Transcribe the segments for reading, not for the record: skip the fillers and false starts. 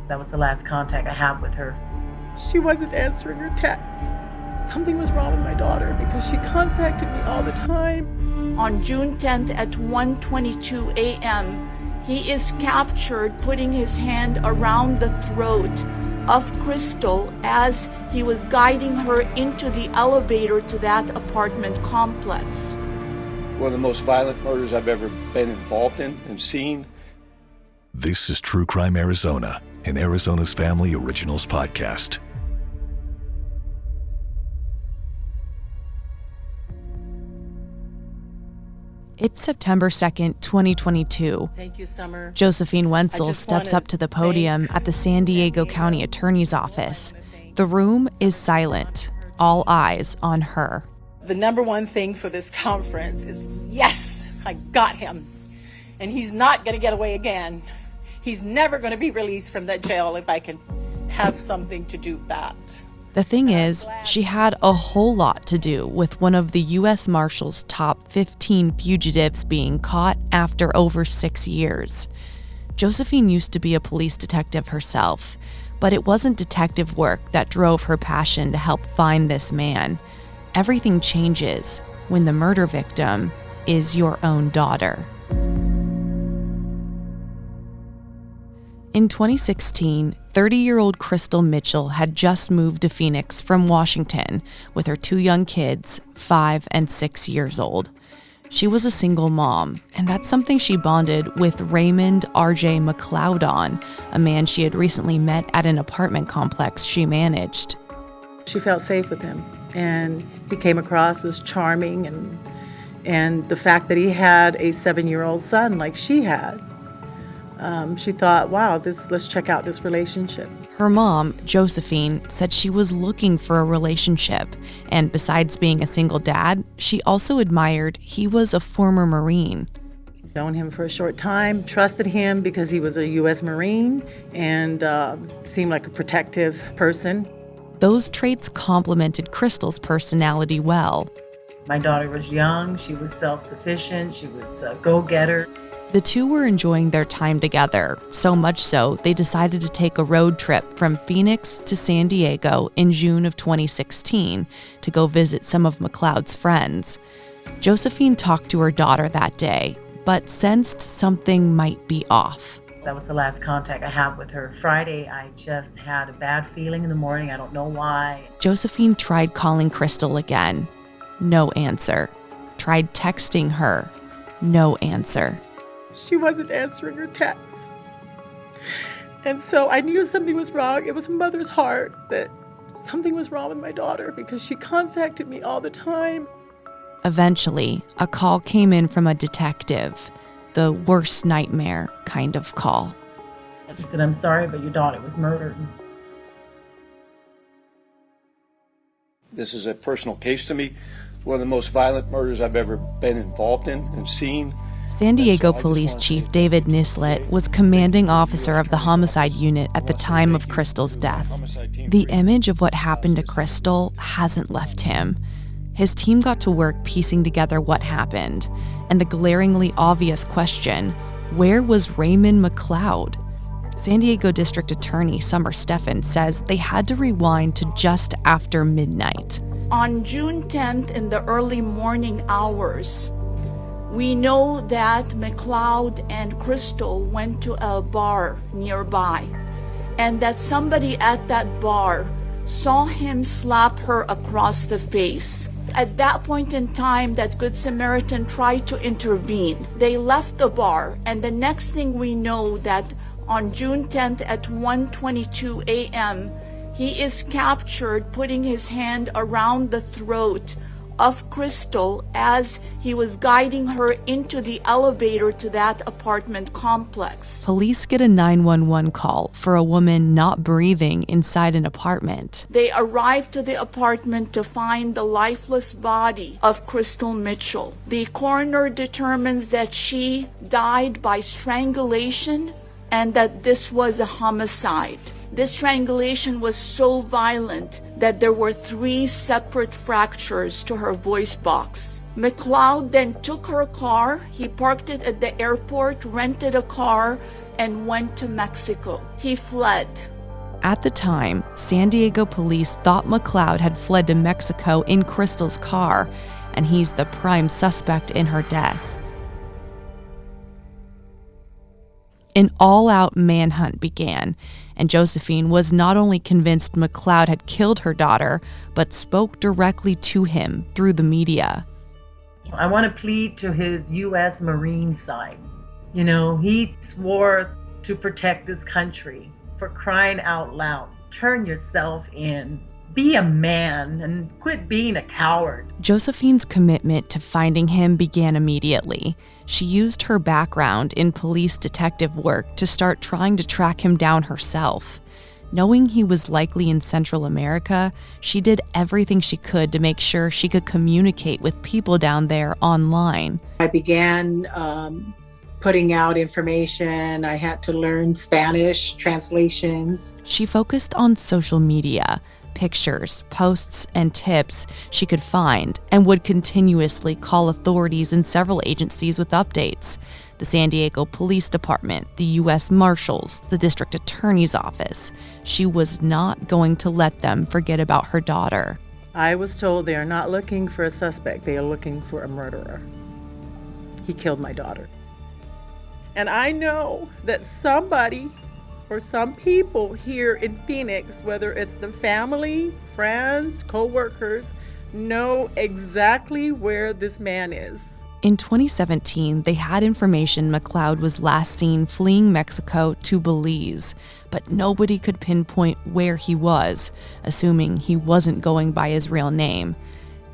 That was the last contact I have with her. She wasn't answering her texts. Something was wrong with my daughter because she contacted me all the time. On June 10th at 1:22 a.m., he is captured putting his hand around the throat of Krystal as he was guiding her into the elevator to that apartment complex. One of the most violent murders I've ever been involved in and seen. This is True Crime Arizona, an Arizona's Family Originals podcast. It's September 2nd, 2022. Thank you, Summer. Josephine Wenzel steps up to the podium at the San Diego County Attorney's Office. The room is silent, all eyes on her. The number one thing for this conference is, yes, I got him. And he's not going to get away again. He's never going to be released from that jail if I can have something to do with that. The thing is, she had a whole lot to do with one of the U.S. Marshal's top 15 fugitives being caught after over 6 years. Josephine used to be a police detective herself, but it wasn't detective work that drove her passion to help find this man. Everything changes when the murder victim is your own daughter. In 2016, 30-year-old Krystal Mitchell had just moved to Phoenix from Washington with her 2 young kids, 5 and 6 years old. She was a single mom, and that's something she bonded with Raymond McLeod on, a man she had recently met at an apartment complex she managed. She felt safe with him, and he came across as charming, and the fact that he had a 7-year-old son like she had. She thought, wow, let's check out this relationship. Her mom, Josephine, said she was looking for a relationship, and besides being a single dad, she also admired he was a former Marine. Known him for a short time, trusted him because he was a U.S. Marine and seemed like a protective person. Those traits complemented Krystal's personality well. My daughter was young, she was self-sufficient, she was a go-getter. The two were enjoying their time together, so much so they decided to take a road trip from Phoenix to San Diego in June of 2016 to go visit some of McLeod's friends. Josephine talked to her daughter that day, but sensed something might be off. That was the last contact I have with her. Friday, I just had a bad feeling in the morning. I don't know why. Josephine tried calling Krystal again. No answer. Tried texting her. No answer. She wasn't answering her texts. And so I knew something was wrong. It was a mother's heart that something was wrong with my daughter because she contacted me all the time. Eventually, a call came in from a detective. The worst nightmare kind of call. He said, I'm sorry, but your daughter was murdered. This is a personal case to me. One of the most violent murders I've ever been involved in and seen. San Diego Police Chief David Nislet was commanding officer of the homicide unit at the time of Krystal's death. The image of what happened to Krystal hasn't left him. His team got to work piecing together what happened, and the glaringly obvious question, where was Raymond McLeod? San Diego District Attorney Summer Steffen says they had to rewind to just after midnight. On June 10th in the early morning hours, we know that McLeod and Krystal went to a bar nearby, and that somebody at that bar saw him slap her across the face. At that point in time, that Good Samaritan tried to intervene. They left the bar, and the next thing we know that on June 10th at 1:22 a.m., he is captured putting his hand around the throat of Krystal as he was guiding her into the elevator to that apartment complex. Police get a 911 call for a woman not breathing inside an apartment. They arrive to the apartment to find the lifeless body of Krystal Mitchell. The coroner determines that she died by strangulation and that this was a homicide. This strangulation was so violent that there were 3 separate fractures to her voice box. McLeod then took her car. He parked it at the airport, rented a car, and went to Mexico. He fled. At the time, San Diego police thought McLeod had fled to Mexico in Krystal's car, and he's the prime suspect in her death. An all-out manhunt began, and Josephine was not only convinced McLeod had killed her daughter, but spoke directly to him through the media. I want to plead to his U.S. Marine side. You know, he swore to protect this country. For crying out loud, turn yourself in. Be a man and quit being a coward. Josephine's commitment to finding him began immediately. She used her background in police detective work to start trying to track him down herself. Knowing he was likely in Central America, she did everything she could to make sure she could communicate with people down there online. I began putting out information. I had to learn Spanish translations. She focused on social media, pictures, posts, and tips she could find, and would continuously call authorities in several agencies with updates. The San Diego Police Department, the U.S. Marshals, the District Attorney's Office. She was not going to let them forget about her daughter. I was told they are not looking for a suspect, they are looking for a murderer. He killed my daughter. And I know that somebody or some people here in Phoenix, whether it's the family, friends, co-workers, know exactly where this man is. In 2017, they had information McLeod was last seen fleeing Mexico to Belize, but nobody could pinpoint where he was, assuming he wasn't going by his real name.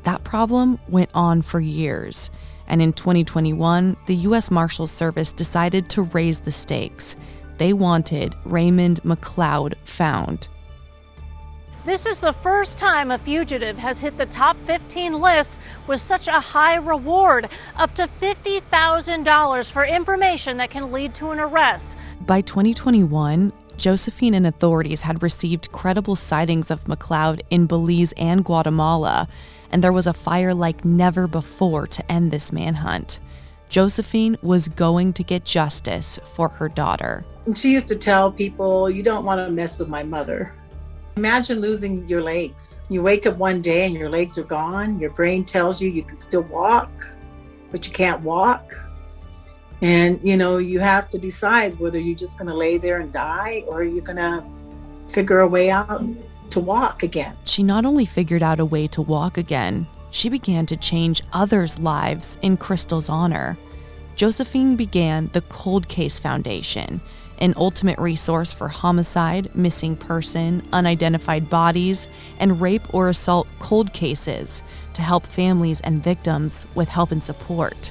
That problem went on for years, and in 2021, the U.S. Marshals Service decided to raise the stakes. They wanted Raymond McLeod found. This is the first time a fugitive has hit the top 15 list with such a high reward, up to $50,000 for information that can lead to an arrest. By 2021, Josephine and authorities had received credible sightings of McLeod in Belize and Guatemala, and there was a fire like never before to end this manhunt. Josephine was going to get justice for her daughter. She used to tell people, you don't want to mess with my mother. Imagine losing your legs. You wake up one day and your legs are gone. Your brain tells you can still walk, but you can't walk. And, you have to decide whether you're just going to lay there and die or you're going to figure a way out to walk again. She not only figured out a way to walk again, she began to change others' lives in Krystal's honor. Josephine began the Cold Case Foundation, an ultimate resource for homicide, missing person, unidentified bodies, and rape or assault cold cases to help families and victims with help and support.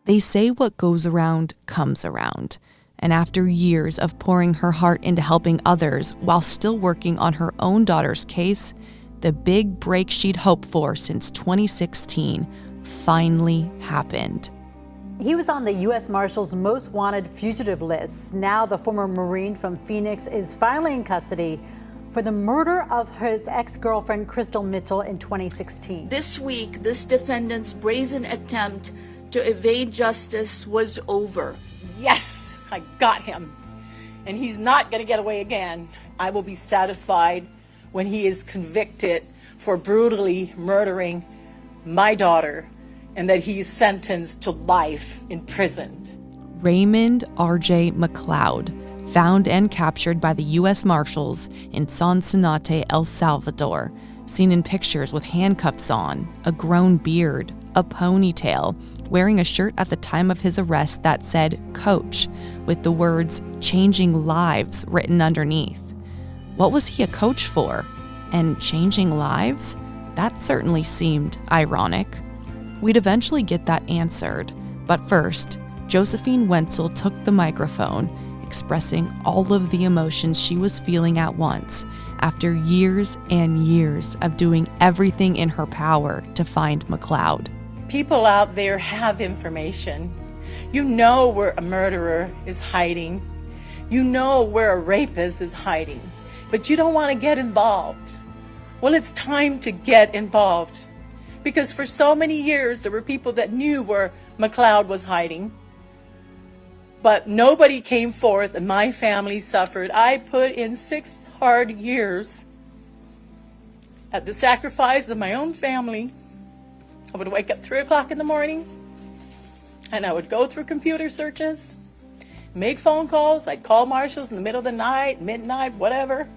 They say what goes around comes around, and after years of pouring her heart into helping others while still working on her own daughter's case, the big break she'd hoped for since 2016 finally happened. He was on the U.S. Marshals Most Wanted Fugitive list. Now the former Marine from Phoenix is finally in custody for the murder of his ex-girlfriend Krystal Mitchell in 2016. This week, this defendant's brazen attempt to evade justice was over. Yes, I got him. And he's not going to get away again. I will be satisfied when he is convicted for brutally murdering my daughter and that he is sentenced to life in prison. Raymond R.J. McLeod, found and captured by the U.S. Marshals in Sonsonate, El Salvador, seen in pictures with handcuffs on, a grown beard, a ponytail, wearing a shirt at the time of his arrest that said "Coach," with the words "Changing Lives" written underneath. What was he a coach for? And changing lives? That certainly seemed ironic. We'd eventually get that answered, but first, Josephine Wenzel took the microphone, expressing all of the emotions she was feeling at once after years and years of doing everything in her power to find McLeod. People out there have information. You know where a murderer is hiding. You know where a rapist is hiding, but you don't want to get involved. well, it's time to get involved. Because for so many years, there were people that knew where McLeod was hiding. But nobody came forth, and my family suffered. I put in 6 hard years at the sacrifice of my own family. I would wake up 3 o'clock in the morning, and I would go through computer searches, make phone calls. I'd call marshals in the middle of the night, midnight, whatever.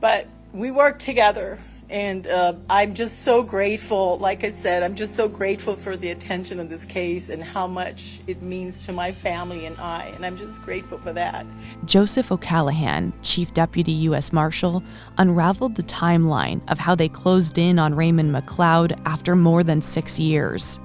But we worked together, and I'm just so grateful. Like I said, I'm just so grateful for the attention of this case and how much it means to my family and I'm just grateful for that. Joseph O'Callahan, Chief Deputy U.S. Marshal, unraveled the timeline of how they closed in on Raymond McLeod after more than 6 years.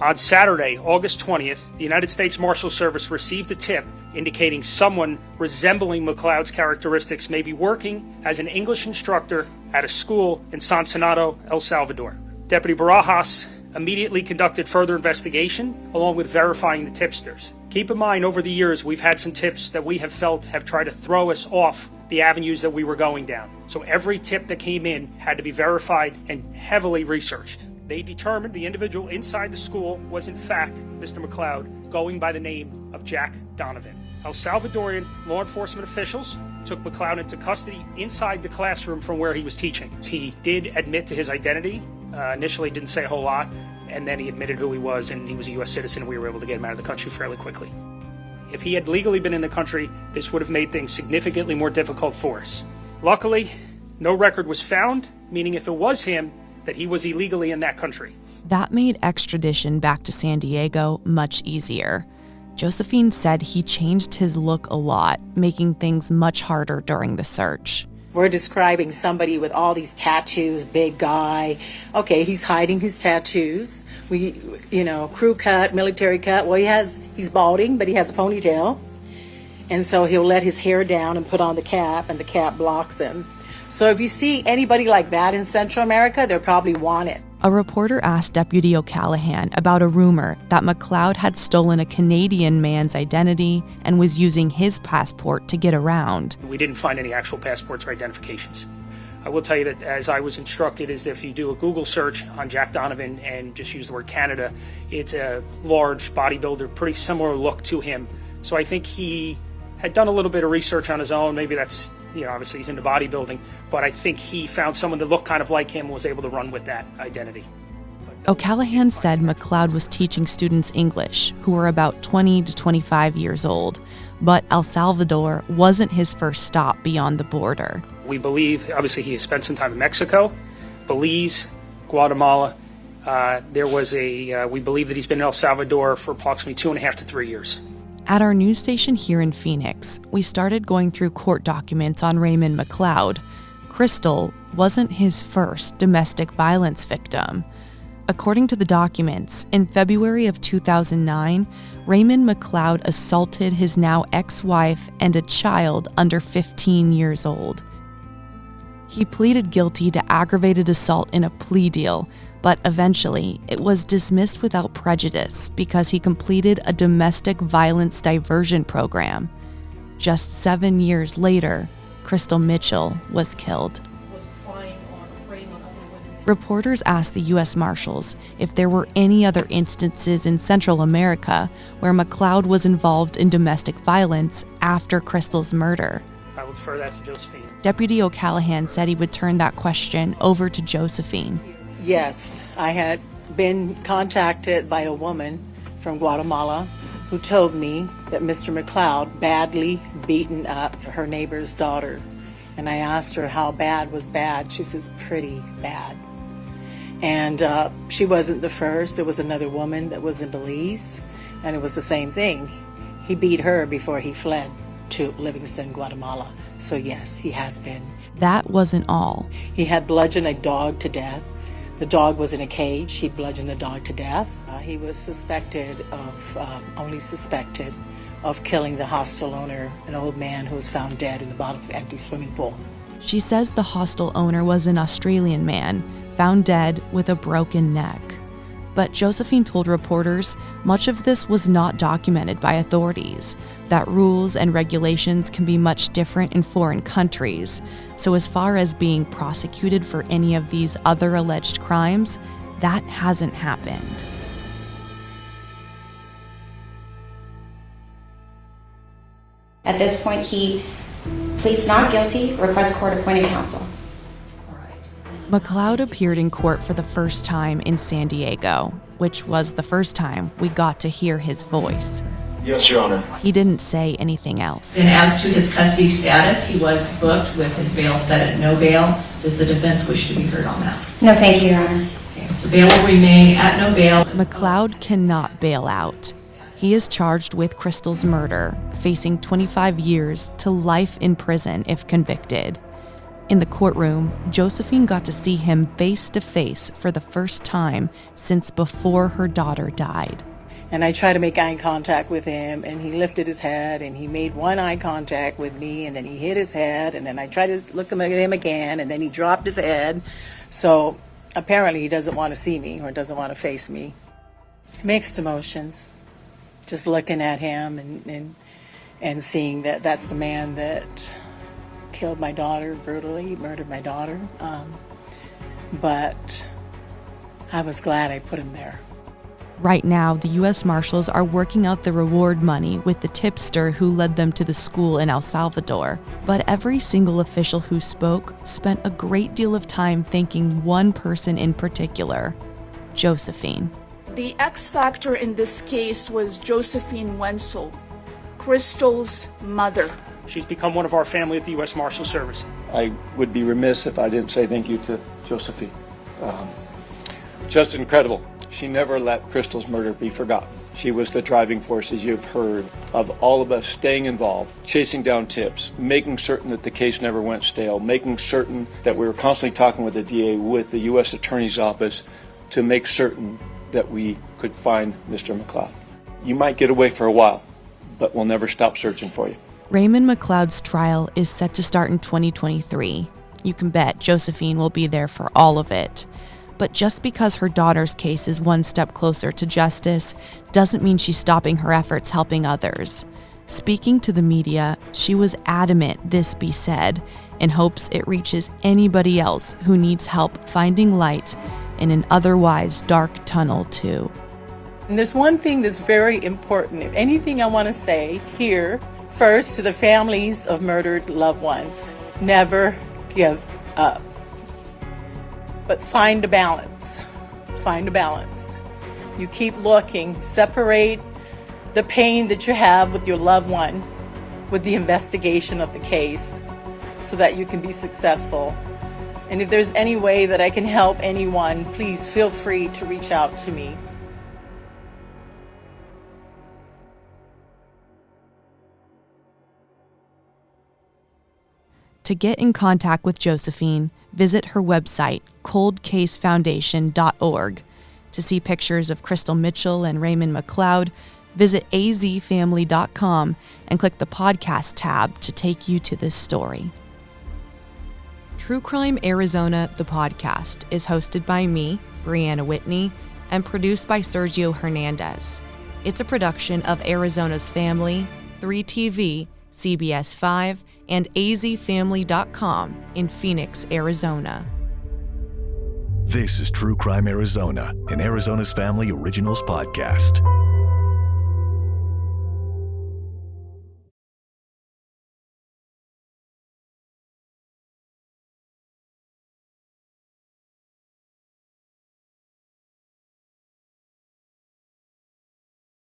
On Saturday, August 20th, the United States Marshal Service received a tip indicating someone resembling McLeod's characteristics may be working as an English instructor at a school in San Senado, El Salvador. Deputy Barajas immediately conducted further investigation along with verifying the tipsters. Keep in mind, over the years, we've had some tips that we have felt have tried to throw us off the avenues that we were going down. So every tip that came in had to be verified and heavily researched. They determined the individual inside the school was in fact Mr. McLeod, going by the name of Jack Donovan. El Salvadorian law enforcement officials took McLeod into custody inside the classroom from where he was teaching. He did admit to his identity. Initially didn't say a whole lot, and then he admitted who he was, and he was a U.S. citizen, and we were able to get him out of the country fairly quickly. If he had legally been in the country, this would have made things significantly more difficult for us. Luckily, no record was found, meaning if it was him, that he was illegally in that country. That made extradition back to San Diego much easier. Josephine said he changed his look a lot, making things much harder during the search. We're describing somebody with all these tattoos, big guy. Okay, he's hiding his tattoos. Crew cut, military cut. Well, he's balding, but he has a ponytail. And so he'll let his hair down and put on the cap, and the cap blocks him. So if you see anybody like that in Central America, they're probably wanted. A reporter asked Deputy O'Callahan about a rumor that McLeod had stolen a Canadian man's identity and was using his passport to get around. We didn't find any actual passports or identifications. I will tell you that, as I was instructed, is that if you do a Google search on Jack Donovan and just use the word Canada, it's a large bodybuilder, pretty similar look to him. So I think he had done a little bit of research on his own. Maybe that's, obviously he's into bodybuilding, but I think he found someone that looked kind of like him and was able to run with that identity. O'Callahan said McLeod was teaching students English, who were about 20 to 25 years old, but El Salvador wasn't his first stop beyond the border. We believe, obviously, he has spent some time in Mexico, Belize, Guatemala. We believe that he's been in El Salvador for approximately 2.5 to 3 years. At our news station here in Phoenix, we started going through court documents on Raymond McLeod. Krystal wasn't his first domestic violence victim. According to the documents, in February of 2009, Raymond McLeod assaulted his now ex-wife and a child under 15 years old. He pleaded guilty to aggravated assault in a plea deal, but eventually it was dismissed without prejudice because he completed a domestic violence diversion program. Just 7 years later, Krystal Mitchell was killed. Reporters asked the U.S. Marshals if there were any other instances in Central America where McLeod was involved in domestic violence after Krystal's murder. I would refer that to Josephine. Deputy O'Callahan said he would turn that question over to Josephine. Yes, I had been contacted by a woman from Guatemala who told me that Mr. McLeod badly beaten up her neighbor's daughter. And I asked her how bad was bad. She says, pretty bad. And she wasn't the first. There was another woman that was in Belize, and it was the same thing. He beat her before he fled to Livingston, Guatemala. So yes, he has been. That wasn't all. He had bludgeoned a dog to death. The dog was in a cage. He bludgeoned the dog to death. He was only suspected of killing the hostel owner, an old man who was found dead in the bottom of an empty swimming pool. She says the hostel owner was an Australian man, found dead with a broken neck. But Josephine told reporters much of this was not documented by authorities, that rules and regulations can be much different in foreign countries. So as far as being prosecuted for any of these other alleged crimes, that hasn't happened. At this point, he pleads not guilty, requests court-appointed counsel. McLeod appeared in court for the first time in San Diego, which was the first time we got to hear his voice. Yes, Your Honor. He didn't say anything else. And as to his custody status, he was booked with his bail set at no bail. Does the defense wish to be heard on that? No, thank you, Your Honor. Okay, so bail will remain at no bail. McLeod cannot bail out. He is charged with Krystal's murder, facing 25 years to life in prison if convicted. In the courtroom, Josephine got to see him face to face for the first time since before her daughter died. And I tried to make eye contact with him, and he lifted his head, and he made one eye contact with me, and then he hit his head, and then I tried to look at him again, and then he dropped his head. So apparently he doesn't want to see me or doesn't want to face me. Mixed emotions, just looking at him and seeing that that's the man that killed my daughter brutally, murdered my daughter. But I was glad I put him there. Right now, the U.S. Marshals are working out the reward money with the tipster who led them to the school in El Salvador. But every single official who spoke spent a great deal of time thanking one person in particular, Josephine. The X factor in this case was Josephine Wenzel, Krystal's mother. She's become one of our family at the U.S. Marshal Service. I would be remiss if I didn't say thank you to Josephine. Just incredible. She never let Krystal's murder be forgotten. She was the driving force, as you've heard, of all of us staying involved, chasing down tips, making certain that the case never went stale, making certain that we were constantly talking with the DA, with the U.S. Attorney's Office, to make certain that we could find Mr. McLeod. You might get away for a while, but we'll never stop searching for you. Raymond McLeod's trial is set to start in 2023. You can bet Josephine will be there for all of it. But just because her daughter's case is one step closer to justice doesn't mean she's stopping her efforts helping others. Speaking to the media, she was adamant this be said, in hopes it reaches anybody else who needs help finding light in an otherwise dark tunnel too. And there's one thing that's very important. If anything I want to say here, first to the families of murdered loved ones, never give up. But find a balance. Find a balance. You keep looking. Separate the pain that you have with your loved one with the investigation of the case so that you can be successful. And if there's any way that I can help anyone, please feel free to reach out to me. To get in contact with Josephine, visit her website, coldcasefoundation.org. To see pictures of Krystal Mitchell and Raymond McLeod, visit azfamily.com and click the podcast tab to take you to this story. True Crime Arizona, the podcast, is hosted by me, Brianna Whitney, and produced by Sergio Hernandez. It's a production of Arizona's Family, 3TV, CBS 5, and azfamily.com in Phoenix, Arizona. This is True Crime Arizona, an Arizona's Family Originals podcast.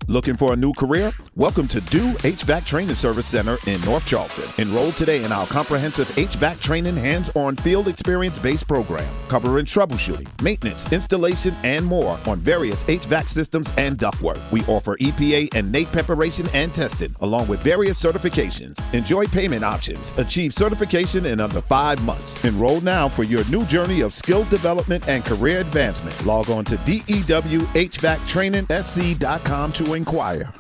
Looking for a new career? Welcome to Do HVAC Training Service Center in North Charleston. Enroll today in our comprehensive HVAC training hands-on field experience-based program, covering troubleshooting, maintenance, installation, and more on various HVAC systems and ductwork. We offer EPA and NAEP preparation and testing, along with various certifications. Enjoy payment options. Achieve certification in under 5 months. Enroll now for your new journey of skill development and career advancement. Log on to dewhvactrainingsc.com to inquire.